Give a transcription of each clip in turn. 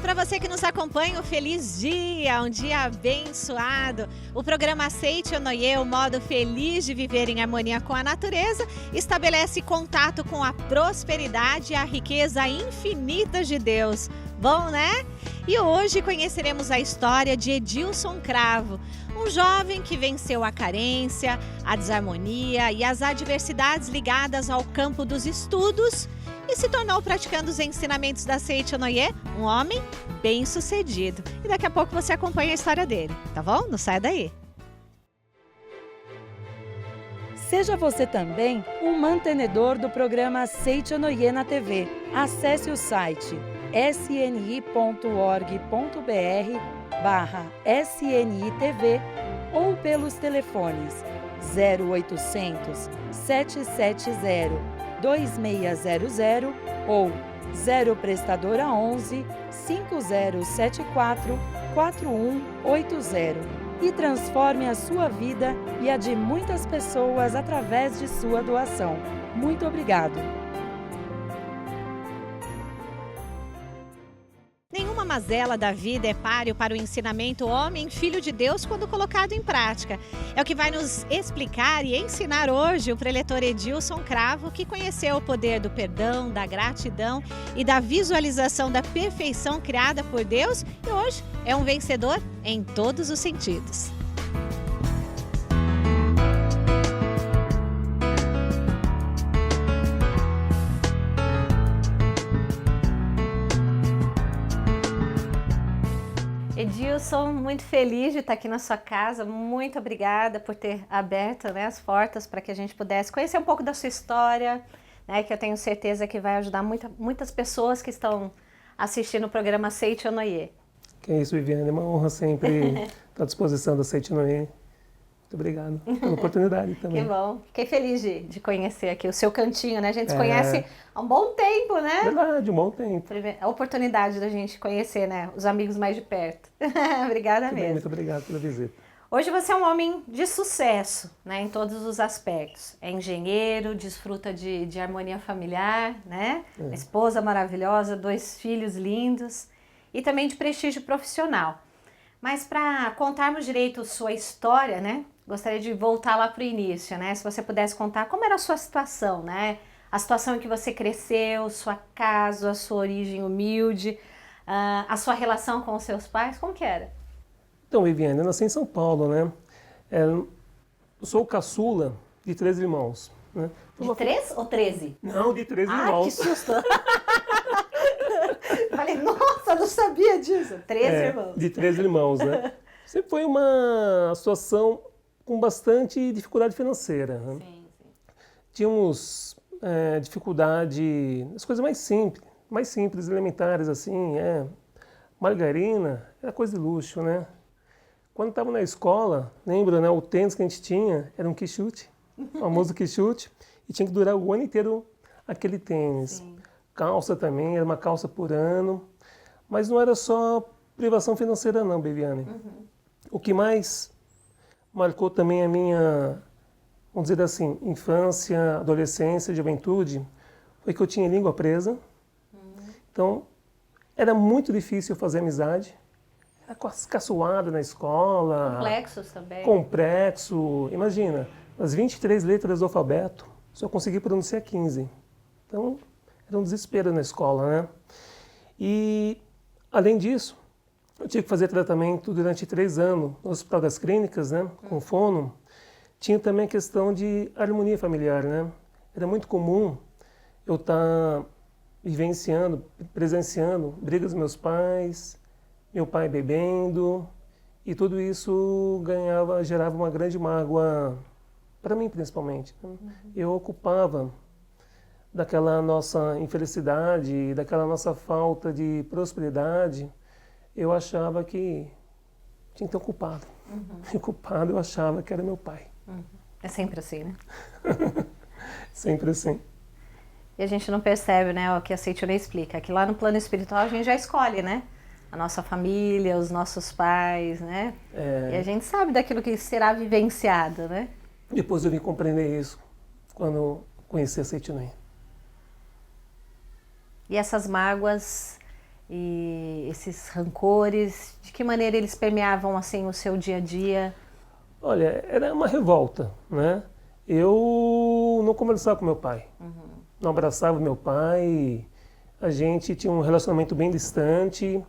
para você que nos acompanha, um feliz dia, um dia abençoado. O programa Aceite Onoye, o modo feliz de viver em harmonia com a natureza, estabelece contato com a prosperidade e a riqueza infinita de Deus. Bom, né? E hoje conheceremos a história de Edilson Cravo, um jovem que venceu a carência, a desarmonia e as adversidades ligadas ao campo dos estudos e se tornou, praticando os ensinamentos da Aceite Onoye, um homem bem-sucedido. E daqui a pouco você acompanha a história dele, tá bom? Não sai daí! Seja você também um mantenedor do programa Aceite Onoye na TV. Acesse o site sni.org.br/SNITV ou pelos telefones 0800 770 2600 ou 0 prestadora 11 5074 4180 e transforme a sua vida e a de muitas pessoas através de sua doação. Muito obrigado. Nenhuma mazela da vida é páreo para o ensinamento homem, filho de Deus, quando colocado em prática. É o que vai nos explicar e ensinar hoje o preletor Edilson Cravo, que conheceu o poder do perdão, da gratidão e da visualização da perfeição criada por Deus e hoje é um vencedor em todos os sentidos. Edilson, muito feliz de estar aqui na sua casa, muito obrigada por ter aberto, né, as portas para que a gente pudesse conhecer um pouco da sua história, né, que eu tenho certeza que vai ajudar muitas pessoas que estão assistindo o programa Aceite Onoye. Que é isso, Viviane, é uma honra sempre estar à disposição do Aceite Onoye. Muito obrigado pela oportunidade também. Que bom, fiquei feliz de conhecer aqui o seu cantinho, né? A gente se conhece há um bom tempo, né? Verdade, um bom tempo. A oportunidade da gente conhecer, né, os amigos mais de perto. Obrigada mesmo. Muito obrigado pela visita. Hoje você é um homem de sucesso, né, em todos os aspectos. É engenheiro, desfruta de harmonia familiar, né? Uma esposa maravilhosa, 2 filhos lindos e também de prestígio profissional. Mas para contarmos direito sua história, né? Gostaria de voltar lá para o início, né? Se você pudesse contar como era a sua situação, né? A situação em que você cresceu, sua casa, a sua origem humilde, a sua relação com os seus pais, como que era? Então, Viviane, eu nasci em São Paulo, né? Eu sou o caçula de 3 irmãos. Né? De 3 ou 13? Não, de 3 irmãos. Que susto! Falei, nossa, não sabia disso. 13 irmãos. De 3 irmãos, né? Sempre foi uma situação com bastante dificuldade financeira. Né? Sim. Tínhamos dificuldade nas coisas mais simples, elementares, assim, margarina, era coisa de luxo, né? Quando estava na escola, lembra, né, o tênis que a gente tinha era um quichute, o famoso quichute, e tinha que durar o ano inteiro aquele tênis. Sim. Calça também, era uma calça por ano, mas não era só privação financeira não, Viviane. O que mais marcou também a minha, vamos dizer assim, infância, adolescência, juventude, foi que eu tinha língua presa. Então, era muito difícil fazer amizade. Era caçoada na escola. Complexos também. Complexo. Imagina, as 23 letras do alfabeto, só consegui pronunciar 15. Então, era um desespero na escola, né? E, além disso, eu tive que fazer tratamento durante 3 anos no Hospital das Clínicas, né? Com fono. Tinha também a questão de harmonia familiar, né? Era muito comum eu estar vivenciando, presenciando brigas dos meus pais, meu pai bebendo, e tudo isso gerava uma grande mágoa, para mim principalmente. Né? Eu ocupava daquela nossa infelicidade, daquela nossa falta de prosperidade, eu achava que tinha que ter um culpado. E o culpado eu achava que era meu pai. É sempre assim, né? Sempre assim. E a gente não percebe, né, o que a Aceite Onoye explica, que lá no plano espiritual a gente já escolhe, né? A nossa família, os nossos pais, né? E a gente sabe daquilo que será vivenciado, né? Depois eu vim compreender isso quando conheci a Aceite Onoye. E essas mágoas e esses rancores? De que maneira eles permeavam assim o seu dia a dia? Olha, era uma revolta, né? Eu não conversava com meu pai, não abraçava meu pai, a gente tinha um relacionamento bem distante.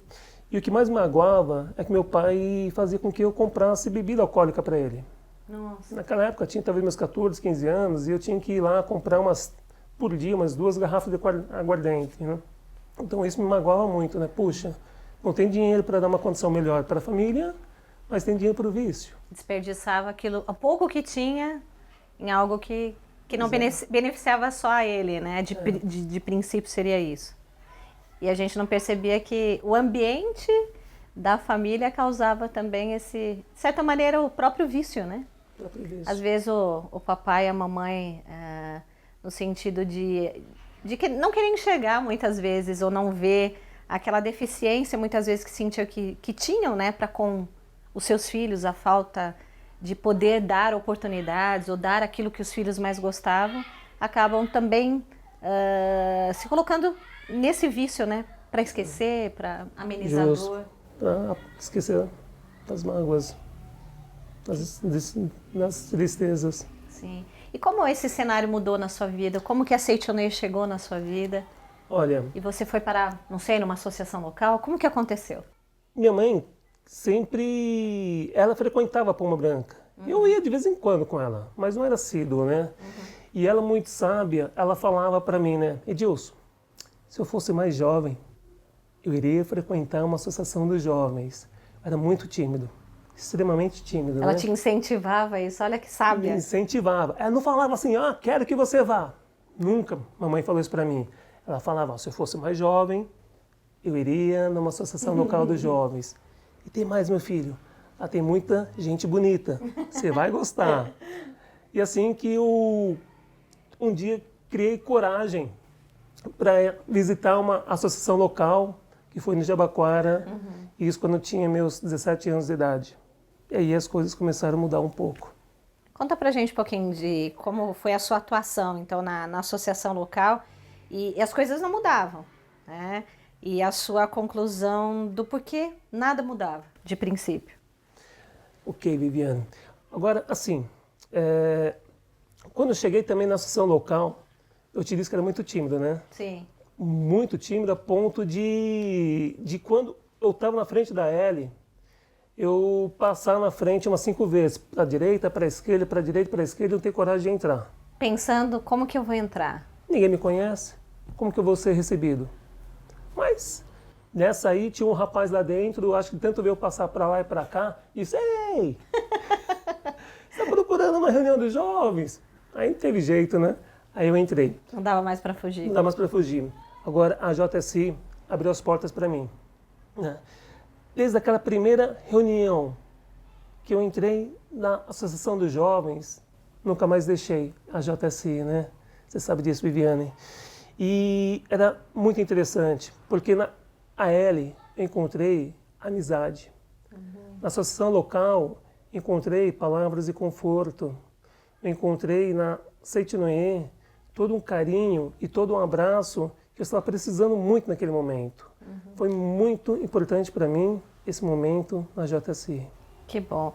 E o que mais me magoava é que meu pai fazia com que eu comprasse bebida alcoólica para ele. Nossa. Naquela época, eu tinha talvez meus 14, 15 anos, e eu tinha que ir lá comprar por dia, umas 2 garrafas de aguardente, né? Então isso me magoava muito, né? Puxa, não tem dinheiro para dar uma condição melhor para a família, mas tem dinheiro para o vício. Desperdiçava aquilo, o pouco que tinha, em algo que não beneficiava só a ele, né? De princípio seria isso. E a gente não percebia que o ambiente da família causava também esse, de certa maneira, o próprio vício, né? Às vezes o papai e a mamãe, no sentido de não querer enxergar muitas vezes, ou não ver aquela deficiência muitas vezes que sentiam que tinham, né, para com os seus filhos, a falta de poder dar oportunidades ou dar aquilo que os filhos mais gostavam, acabam também se colocando nesse vício, né, para esquecer, para amenizar a dor. Para esquecer das mágoas, das tristezas. Sim. E como esse cenário mudou na sua vida? Como que a Seitonê chegou na sua vida? Olha... E você foi parar, não sei, numa associação local? Como que aconteceu? Minha mãe sempre... Ela frequentava a Pomba Branca. Eu ia de vez em quando com ela, mas não era assíduo, né? E ela, muito sábia, ela falava para mim, né? Edilson, se eu fosse mais jovem, eu iria frequentar uma associação dos jovens. Eu era muito tímido, extremamente tímido. Ela né? te incentivava a isso, olha que sábia. Me incentivava. Ela não falava assim, quero que você vá. Nunca mamãe falou isso para mim. Ela falava, se eu fosse mais jovem, eu iria numa associação local dos jovens. E tem mais, meu filho, lá tem muita gente bonita, você vai gostar. E assim que eu, um dia, criei coragem para visitar uma associação local, que foi no Jabaquara, isso quando eu tinha meus 17 anos de idade. E aí as coisas começaram a mudar um pouco. Conta pra gente um pouquinho de como foi a sua atuação, então, na associação local, e as coisas não mudavam, né? E a sua conclusão do porquê nada mudava, de princípio. Ok, Viviane. Agora, assim, quando eu cheguei também na associação local, eu te disse que era muito tímido, né? Sim. Muito tímido a ponto de quando eu estava na frente da Ellie, eu passar na frente umas 5 vezes, para a direita, para a esquerda, para a direita, para a esquerda, eu não tenho coragem de entrar. Pensando, como que eu vou entrar? Ninguém me conhece, como que eu vou ser recebido? Mas nessa aí tinha um rapaz lá dentro, acho que tanto veio passar para lá e para cá, e disse, ei, você está procurando uma reunião dos jovens? Aí não teve jeito, né? Aí eu entrei. Não dava mais para fugir. Não dava mais para fugir. Agora a JSI abriu as portas para mim. Né? Desde aquela primeira reunião que eu entrei na Associação dos Jovens, nunca mais deixei a JSI, né? Você sabe disso, Viviane. E era muito interessante, porque na AL eu encontrei amizade. Na associação local, encontrei palavras de conforto. Eu encontrei na Seitinoê todo um carinho e todo um abraço que eu estava precisando muito naquele momento. Foi muito importante para mim esse momento na JSI. Que bom.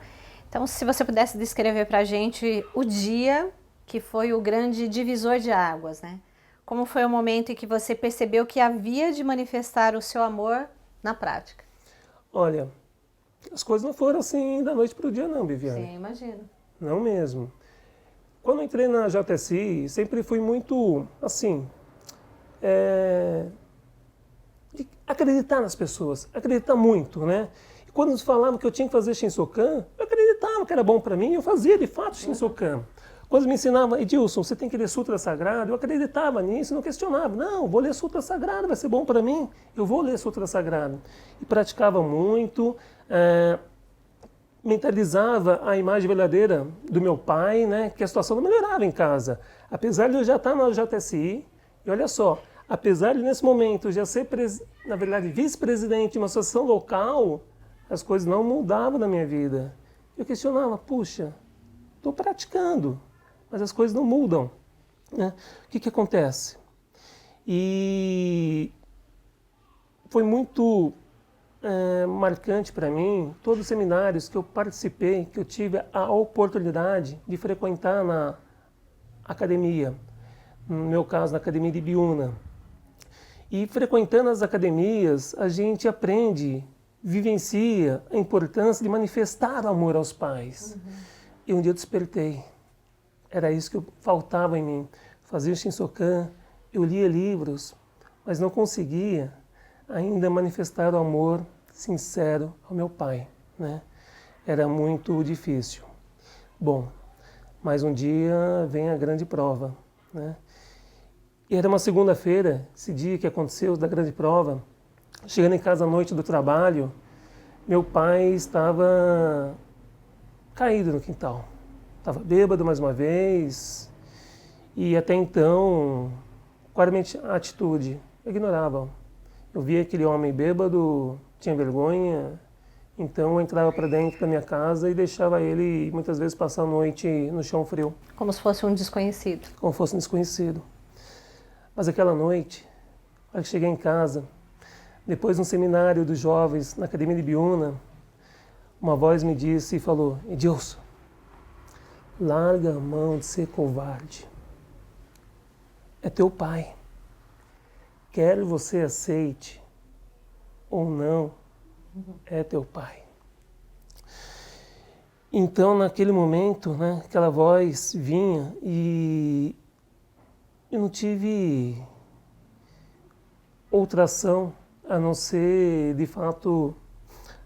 Então, se você pudesse descrever para a gente o dia que foi o grande divisor de águas, né? Como foi o momento em que você percebeu que havia de manifestar o seu amor na prática? Olha, as coisas não foram assim da noite para o dia não, Viviane. Sim, imagino. Não mesmo. Quando eu entrei na JSI, sempre fui muito, assim, de acreditar nas pessoas, acreditar muito, né? E quando eles falavam que eu tinha que fazer Shinsokan, eu acreditava que era bom para mim, eu fazia de fato Shinsokan. Quando me ensinavam, Edilson, você tem que ler Sutra Sagrado, eu acreditava nisso, não questionava. Não, vou ler Sutra Sagrado, vai ser bom para mim, eu vou ler Sutra Sagrado. E praticava muito, mentalizava a imagem verdadeira do meu pai, né, que a situação não melhorava em casa. Apesar de eu já estar na JSI, e olha só, apesar de nesse momento eu já ser, na verdade, vice-presidente de uma associação local, as coisas não mudavam na minha vida. Eu questionava, puxa, estou praticando, mas as coisas não mudam. Né? O que acontece? E foi muito marcante para mim todos os seminários que eu participei, que eu tive a oportunidade de frequentar na academia, no meu caso na Academia de Ibiúna. E frequentando as academias, a gente aprende, vivencia a importância de manifestar amor aos pais. E um dia eu despertei. Era isso que faltava em mim. Fazia o Shinsokan, eu lia livros, mas não conseguia ainda manifestar o amor sincero ao meu pai, né? Era muito difícil. Bom, mas um dia vem a grande prova, né? E era uma segunda-feira, esse dia que aconteceu da grande prova. Chegando em casa à noite do trabalho, meu pai estava caído no quintal. Estava bêbado mais uma vez e até então, claramente a atitude, eu ignorava. Eu via aquele homem bêbado, tinha vergonha, então eu entrava para dentro da minha casa e deixava ele muitas vezes passar a noite no chão frio. Como se fosse um desconhecido. Como fosse um desconhecido. Mas aquela noite, quando cheguei em casa, depois de um seminário dos jovens na Academia de Ibiúna, uma voz me disse e falou: Edilson, larga a mão de ser covarde. É teu pai. Quer você aceite ou não, é teu pai. Então, naquele momento, né, aquela voz vinha e eu não tive outra ação a não ser, de fato,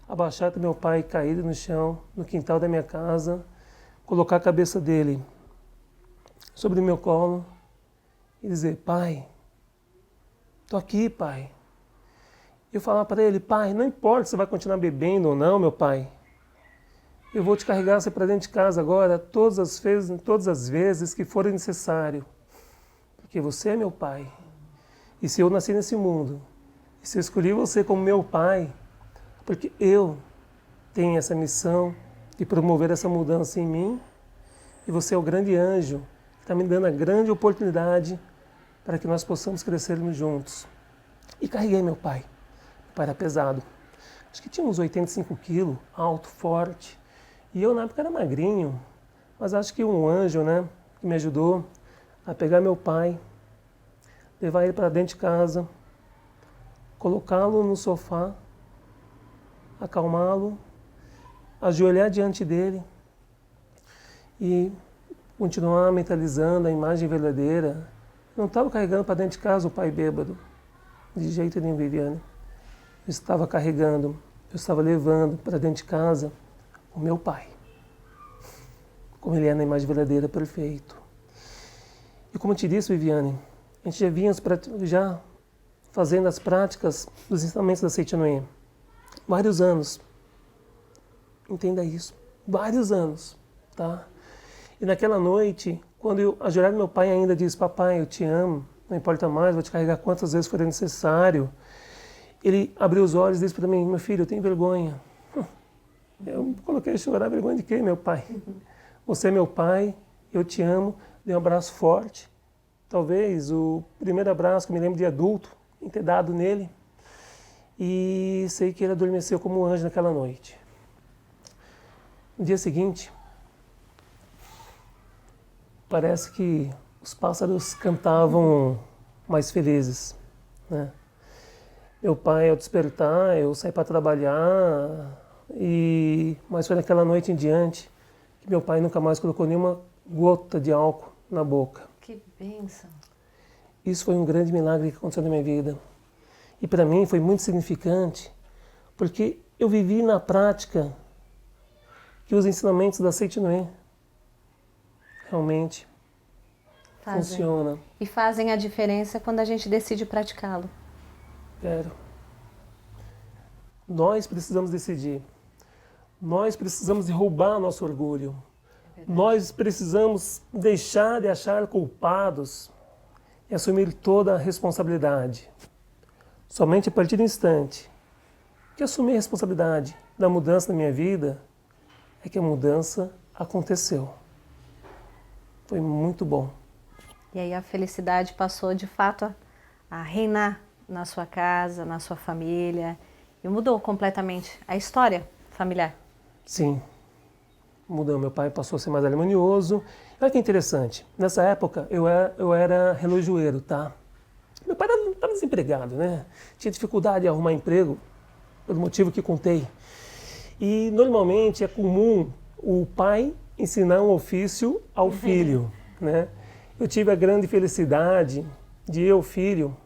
abaixar para meu pai caído no chão, no quintal da minha casa, colocar a cabeça dele sobre o meu colo e dizer: pai, tô aqui, pai. Eu falar para ele: pai, não importa se você vai continuar bebendo ou não, meu pai. Eu vou te carregar você para dentro de casa agora todas as vezes que forem necessário. Porque você é meu pai. E se eu nasci nesse mundo, e se eu escolhi você como meu pai, porque eu tenho essa missão de promover essa mudança em mim, e você é o grande anjo que está me dando a grande oportunidade para que nós possamos crescermos juntos. E carreguei meu pai. Meu pai era pesado. Acho que tinha uns 85 quilos, alto, forte. E eu na época era magrinho, mas acho que um anjo, né, que me ajudou a pegar meu pai, levar ele para dentro de casa, colocá-lo no sofá, acalmá-lo, ajoelhar diante dele e continuar mentalizando a imagem verdadeira. Eu não estava carregando para dentro de casa o pai bêbado, de jeito nenhum, Viviane. Eu estava carregando, eu estava levando para dentro de casa o meu pai, como ele é na imagem verdadeira, perfeito. E como eu te disse, Viviane, a gente já vinha já fazendo as práticas dos ensinamentos da Seite Noé. Vários anos. Entenda isso. Vários anos. Tá? E naquela noite, quando eu ajoelhado meu pai ainda disse: papai, eu te amo, não importa mais, vou te carregar quantas vezes for necessário. Ele abriu os olhos e disse para mim: meu filho, eu tenho vergonha. Eu coloquei a chorar. Vergonha de quê, meu pai? Você é meu pai, eu te amo. Dei um abraço forte. Talvez o primeiro abraço que me lembro de adulto, em ter dado nele. E sei que ele adormeceu como um anjo naquela noite. No dia seguinte, parece que os pássaros cantavam mais felizes, né? Meu pai, ao despertar, eu saí para trabalhar, mas foi naquela noite em diante que meu pai nunca mais colocou nenhuma gota de álcool na boca. Que bênção! Isso foi um grande milagre que aconteceu na minha vida. E para mim foi muito significante, porque eu vivi na prática que os ensinamentos da Seite Noé realmente funcionam. E fazem a diferença quando a gente decide praticá-lo. Quero. Nós precisamos decidir. Nós precisamos derrubar nosso orgulho. Nós precisamos deixar de achar culpados e assumir toda a responsabilidade. Somente a partir do instante que assumi a responsabilidade da mudança na minha vida, é que a mudança aconteceu. Foi muito bom. E aí a felicidade passou de fato a reinar na sua casa, na sua família, e mudou completamente a história familiar. Sim, mudou. Meu pai passou a ser mais harmonioso. Olha que interessante, nessa época eu era relojoeiro, tá? Meu pai estava desempregado, né? Tinha dificuldade de arrumar emprego, pelo motivo que contei. E normalmente é comum o pai ensinar um ofício ao filho, né? Eu tive a grande felicidade de eu, filho,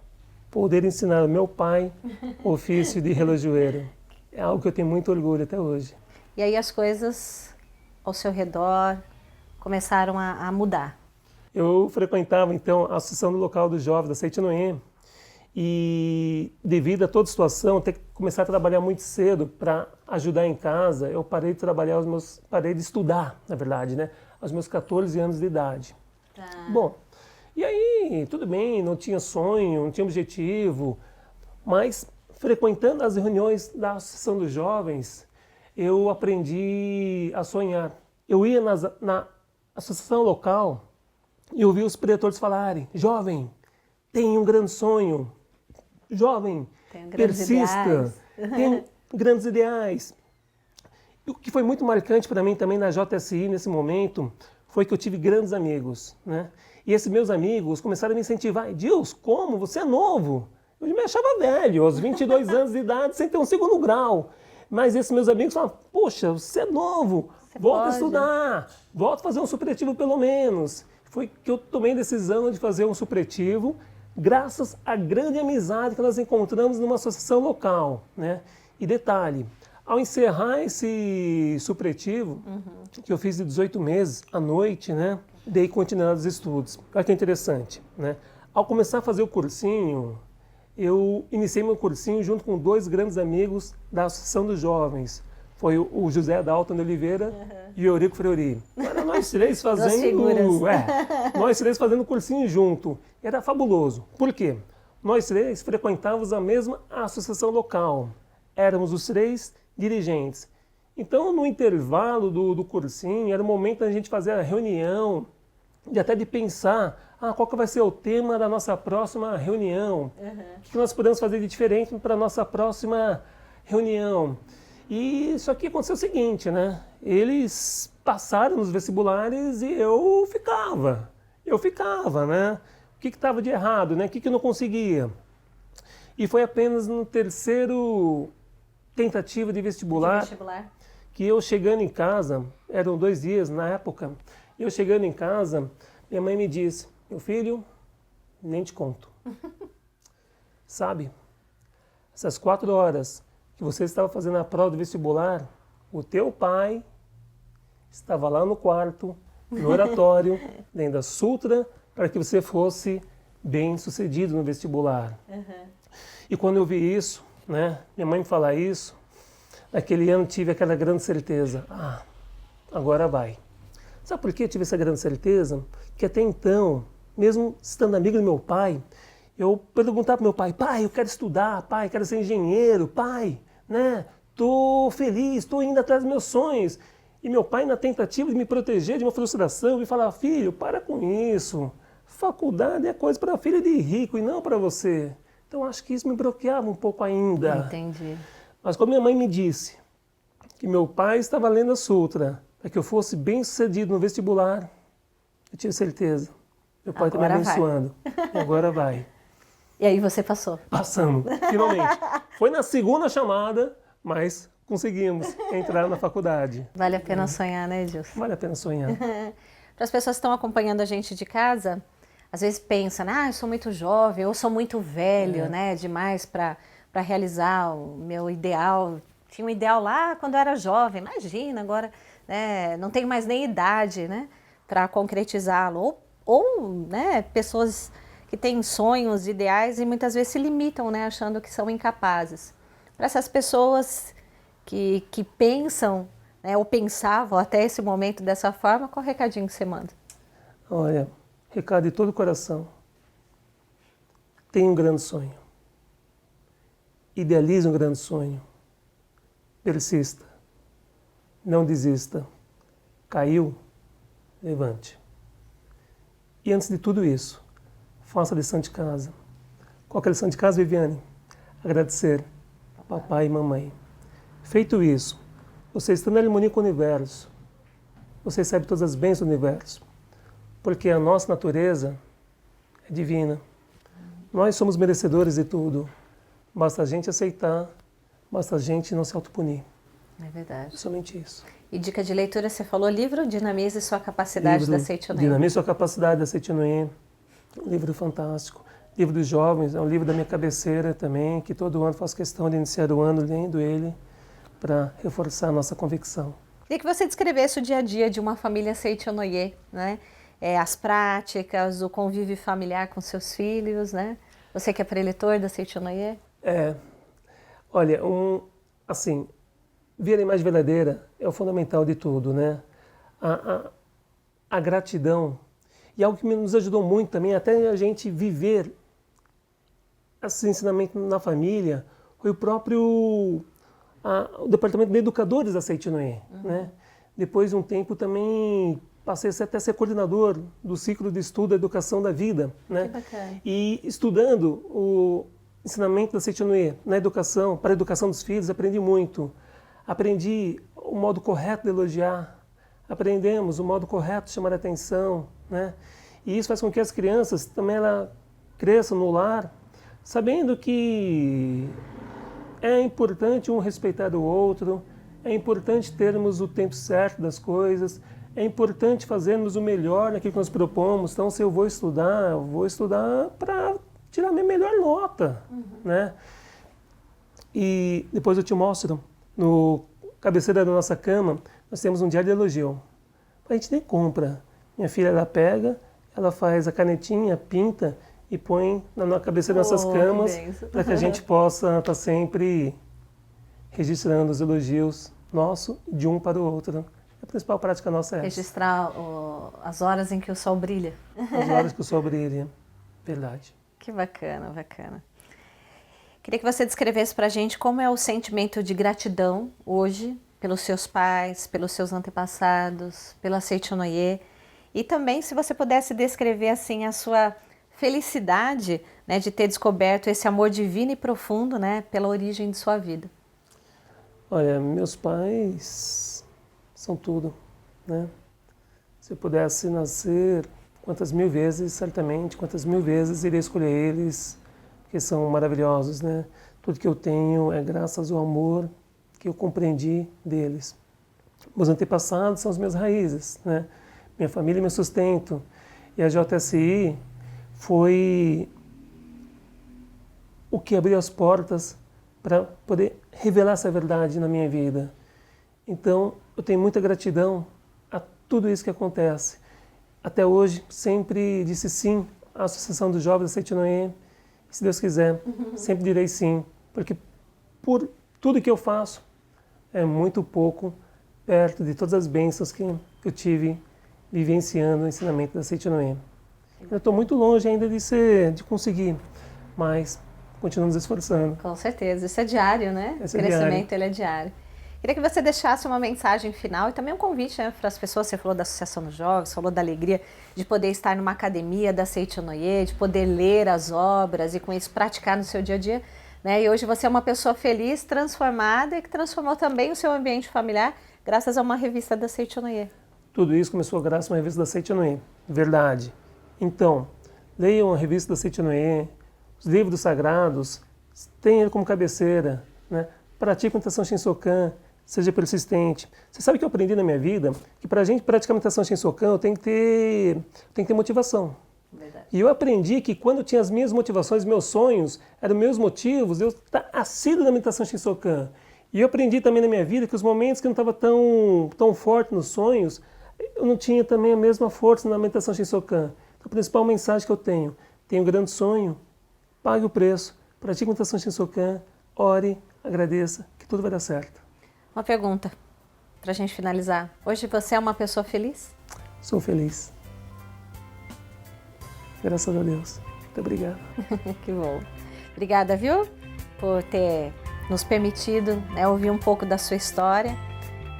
poder ensinar ao meu pai o ofício de relojoeiro. É algo que eu tenho muito orgulho até hoje. E aí as coisas ao seu redor começaram a mudar. Eu frequentava então a Associação do Local dos Jovens da Seitinoye e devido a toda a situação, ter que começar a trabalhar muito cedo para ajudar em casa, eu parei de trabalhar, parei de estudar, na verdade, né, aos meus 14 anos de idade. Tá. Bom, e aí tudo bem, não tinha sonho, não tinha objetivo, mas frequentando as reuniões da Associação dos Jovens, eu aprendi a sonhar. Eu ia na associação local e ouvia os preletores falarem: jovem, tem um grande sonho, jovem, persista, tem grandes ideais. E o que foi muito marcante para mim também na JSI nesse momento foi que eu tive grandes amigos, né? E esses meus amigos começaram a me incentivar. Deus, como? Você é novo. Eu me achava velho, aos 22 anos de idade, sem ter um segundo grau. Mas esses meus amigos falavam: poxa, você é novo, volta a estudar, volta a fazer um supletivo pelo menos. Foi que eu tomei a decisão de fazer um supletivo, graças à grande amizade que nós encontramos numa associação local, né? E detalhe, ao encerrar esse supletivo, que eu fiz de 18 meses, à noite, né? Dei continuidade aos estudos. Olha que interessante, né? Ao começar a fazer o cursinho, eu iniciei meu cursinho junto com dois grandes amigos da Associação dos Jovens. Foi o José Dalton de Oliveira e o Eurico Freuri. Era nós três fazendo... nós três fazendo cursinho junto. Era fabuloso. Por quê? Nós três frequentávamos a mesma associação local. Éramos os três dirigentes. Então, no intervalo do cursinho, era o momento da gente fazer a reunião, de pensar, qual que vai ser o tema da nossa próxima reunião? O que nós podemos fazer de diferente para a nossa próxima reunião? E só que aconteceu o seguinte, né? Eles passaram nos vestibulares e eu ficava, né? O que estava de errado, né? O que eu não conseguia? E foi apenas no terceiro tentativa de vestibular que eu chegando em casa, eram 2 dias na época, eu chegando em casa, minha mãe me disse: meu filho, nem te conto. Sabe, essas 4 horas que você estava fazendo a prova do vestibular, o teu pai estava lá no quarto, no oratório, lendo a sutra, para que você fosse bem sucedido no vestibular. E quando eu vi isso, né, minha mãe me falar isso, naquele ano tive aquela grande certeza: agora vai. Sabe por que eu tive essa grande certeza? Que até então, mesmo estando amigo do meu pai, eu perguntava para meu pai: pai, eu quero estudar, pai, quero ser engenheiro, pai, né? Tô feliz, tô indo atrás dos meus sonhos. E meu pai, na tentativa de me proteger de uma frustração, me falava: filho, para com isso. Faculdade é coisa para filho de rico e não para você. Então acho que isso me bloqueava um pouco ainda. Entendi. Mas quando minha mãe me disse que meu pai estava lendo a sutra para que eu fosse bem sucedido no vestibular, eu tive certeza. Meu pai está me abençoando. E agora vai. E aí você passou? Passamos, finalmente. Foi na segunda chamada, mas conseguimos entrar na faculdade. Vale a pena sonhar, né, Edilson? Vale a pena sonhar. Para as pessoas que estão acompanhando a gente de casa, às vezes pensam: eu sou muito jovem, ou sou muito velho, né, demais para realizar o meu ideal. Tinha um ideal lá quando eu era jovem, imagina, agora não tenho mais nem idade, né, para concretizá-lo. Ou né, pessoas que têm sonhos, ideais e muitas vezes se limitam, né, achando que são incapazes. Para essas pessoas que pensam, né, ou pensavam até esse momento dessa forma, qual o recadinho que você manda? Olha, recado de todo o coração. Tenha um grande sonho. Idealize um grande sonho. Persista. Não desista. Caiu? Levante. E antes de tudo isso, faça a lição de casa. Qual que é a lição de casa, Viviane? Agradecer a papai e mamãe. Feito isso, você está na harmonia com o universo. Você recebe todas as bênçãos do universo. Porque a nossa natureza é divina. Nós somos merecedores de tudo. Basta a gente aceitar, basta a gente não se autopunir. É verdade. Somente isso. E dica de leitura, você falou livro Dinamize Sua Capacidade, da Seitonê. Dinamize Sua Capacidade, da Seitonê. Um livro fantástico. Livro dos jovens, é um livro da minha cabeceira também, que todo ano faço questão de iniciar o ano lendo ele para reforçar a nossa convicção. Queria que você descrevesse o dia a dia de uma família Seitonê, né? As práticas, o convívio familiar com seus filhos, né? Você que é preletor da Seitonê? Olha, assim, ver a imagem verdadeira é o fundamental de tudo, né? A gratidão, e algo que nos ajudou muito também, até a gente viver esse ensinamento na família, foi o próprio o departamento de educadores da Seitonê, né? Depois de um tempo também passei até a ser coordenador do ciclo de estudo da educação da vida, né? Que bacana. E estudando o ensinamento da Seitonê na educação, para a educação dos filhos, aprendi muito. Aprendi o modo correto de elogiar, aprendemos o modo correto de chamar a atenção, né? E isso faz com que as crianças também cresçam no lar, sabendo que é importante um respeitar o outro, é importante termos o tempo certo das coisas, é importante fazermos o melhor naquilo que nós propomos. Então, se eu vou estudar para tirar a minha melhor nota, né? E depois eu te mostro, no cabeceira da nossa cama, nós temos um diário de elogio. A gente nem compra. Minha filha, ela pega, ela faz a canetinha, pinta e põe na cabeceira das nossas camas, para que a gente possa estar sempre registrando os elogios nossos de um para o outro. A principal prática nossa é essa. Registrar as horas em que o sol brilha. As horas que o sol brilha. Verdade. Que bacana, bacana. Queria que você descrevesse para a gente como é o sentimento de gratidão hoje pelos seus pais, pelos seus antepassados, pela Seitonê. E também, se você pudesse descrever assim a sua felicidade, né, de ter descoberto esse amor divino e profundo, né, pela origem de sua vida. Olha, meus pais são tudo, né? Se eu pudesse nascer quantas mil vezes, certamente, quantas mil vezes iria escolher eles, porque são maravilhosos, né? Tudo que eu tenho é graças ao amor que eu compreendi deles. Meus antepassados são as minhas raízes, né? Minha família é meu sustento. E a JSI foi o que abriu as portas para poder revelar essa verdade na minha vida. Então, eu tenho muita gratidão a tudo isso que acontece. Até hoje, sempre disse sim à Associação dos Jovens da Seitonê. Se Deus quiser, sempre direi sim, porque por tudo que eu faço é muito pouco perto de todas as bênçãos que eu tive vivenciando o ensinamento da Seitonê. Eu estou muito longe ainda de conseguir, mas continuamos esforçando. Com certeza, isso é diário, né? Esse o crescimento diário. Ele é diário. Queria que você deixasse uma mensagem final e também um convite, né, para as pessoas. Você falou da Associação dos Jovens, falou da alegria de poder estar numa academia da Seitonê, de poder ler as obras e com isso praticar no seu dia a dia, né? E hoje você é uma pessoa feliz, transformada e que transformou também o seu ambiente familiar graças a uma revista da Seitonê. Tudo isso começou graças a uma revista da Seitonê, verdade. Então, leiam a revista da Seitonê, os livros sagrados, tenham ele como cabeceira, né? Pratique a meditação Shinsokan, seja persistente. Você sabe que eu aprendi na minha vida que para a gente praticar a meditação Shinsokan eu tenho que ter motivação. Verdade. E eu aprendi que quando eu tinha as minhas motivações, meus sonhos, eram meus motivos, eu estava assíduo na meditação Shinsokan. E eu aprendi também na minha vida que os momentos que eu não estava tão forte nos sonhos, eu não tinha também a mesma força na meditação Shinsokan. Então, a principal mensagem que eu tenho um grande sonho, pague o preço, pratique a meditação Shinsokan, ore, agradeça, que tudo vai dar certo. Uma pergunta para a gente finalizar. Hoje você é uma pessoa feliz? Sou feliz. Graças a Deus. Muito obrigado. Que bom. Obrigada, viu? Por ter nos permitido, né, ouvir um pouco da sua história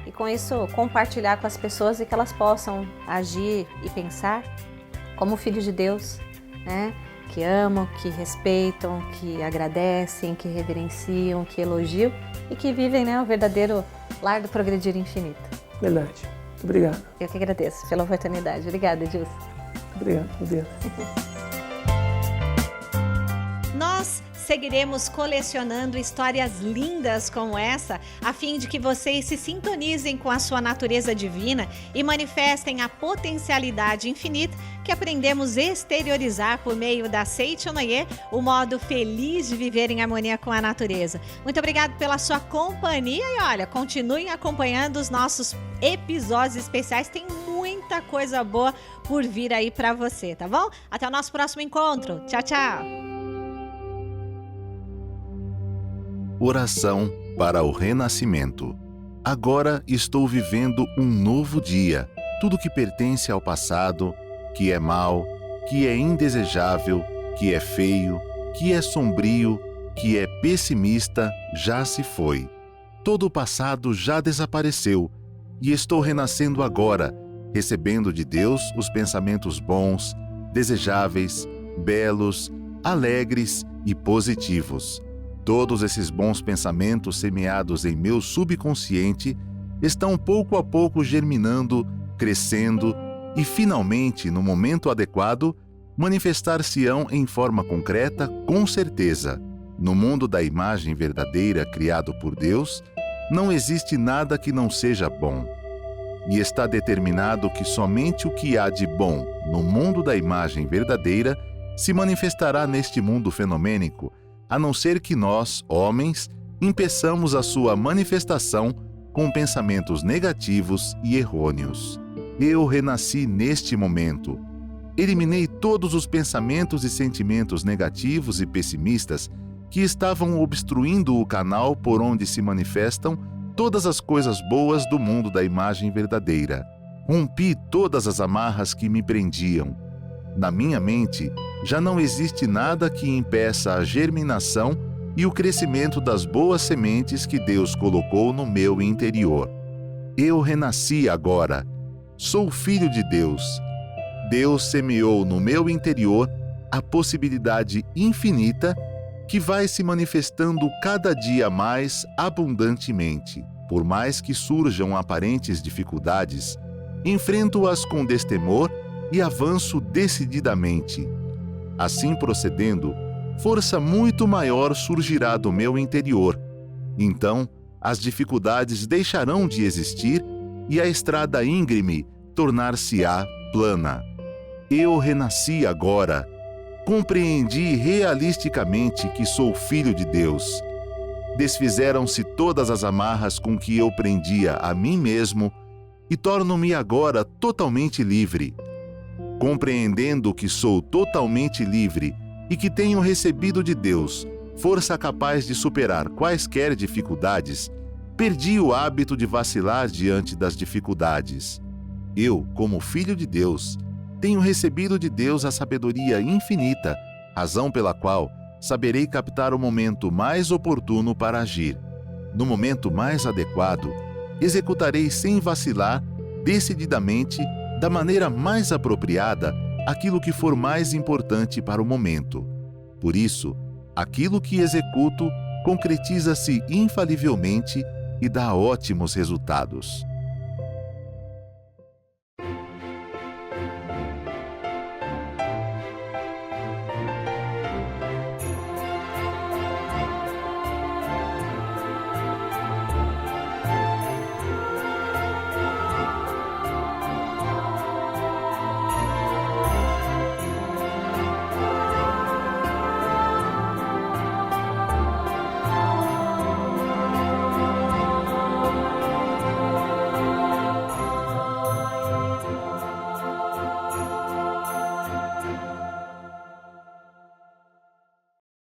e com isso compartilhar com as pessoas e que elas possam agir e pensar como filhos de Deus, né? que amam, que respeitam, que agradecem, que reverenciam, que elogiam e que vivem, né, o verdadeiro lar do progredir infinito. Verdade. Muito obrigado. Eu que agradeço pela oportunidade. Obrigada, Edilson. Obrigado. Nós seguiremos colecionando histórias lindas como essa, a fim de que vocês se sintonizem com a sua natureza divina e manifestem a potencialidade infinita que aprendemos a exteriorizar por meio da Seichonoye, o modo feliz de viver em harmonia com a natureza. Muito obrigado pela sua companhia e olha, continuem acompanhando os nossos episódios especiais, tem muita coisa boa por vir aí para você, tá bom? Até o nosso próximo encontro. Tchau, tchau! Oração para o renascimento. Agora estou vivendo um novo dia. Tudo que pertence ao passado, que é mau, que é indesejável, que é feio, que é sombrio, que é pessimista, já se foi. Todo o passado já desapareceu e estou renascendo agora, recebendo de Deus os pensamentos bons, desejáveis, belos, alegres e positivos. Todos esses bons pensamentos semeados em meu subconsciente estão pouco a pouco germinando, crescendo e, finalmente, no momento adequado, manifestar-se-ão em forma concreta, com certeza. No mundo da imagem verdadeira criado por Deus, não existe nada que não seja bom. E está determinado que somente o que há de bom no mundo da imagem verdadeira se manifestará neste mundo fenomênico, a não ser que nós, homens, impeçamos a sua manifestação com pensamentos negativos e errôneos. Eu renasci neste momento. Eliminei todos os pensamentos e sentimentos negativos e pessimistas que estavam obstruindo o canal por onde se manifestam todas as coisas boas do mundo da imagem verdadeira. Rompi todas as amarras que me prendiam. Na minha mente, já não existe nada que impeça a germinação e o crescimento das boas sementes que Deus colocou no meu interior. Eu renasci agora. Sou filho de Deus. Deus semeou no meu interior a possibilidade infinita que vai se manifestando cada dia mais abundantemente. Por mais que surjam aparentes dificuldades, enfrento-as com destemor e avanço decididamente. Assim procedendo, força muito maior surgirá do meu interior. Então, as dificuldades deixarão de existir e a estrada íngreme tornar-se-á plana. Eu renasci agora. Compreendi realisticamente que sou filho de Deus. Desfizeram-se todas as amarras com que eu prendia a mim mesmo e torno-me agora totalmente livre. Compreendendo que sou totalmente livre e que tenho recebido de Deus força capaz de superar quaisquer dificuldades, perdi o hábito de vacilar diante das dificuldades. Eu, como filho de Deus, tenho recebido de Deus a sabedoria infinita, razão pela qual saberei captar o momento mais oportuno para agir. No momento mais adequado, executarei sem vacilar, decididamente, da maneira mais apropriada, aquilo que for mais importante para o momento. Por isso, aquilo que executo concretiza-se infalivelmente e dá ótimos resultados.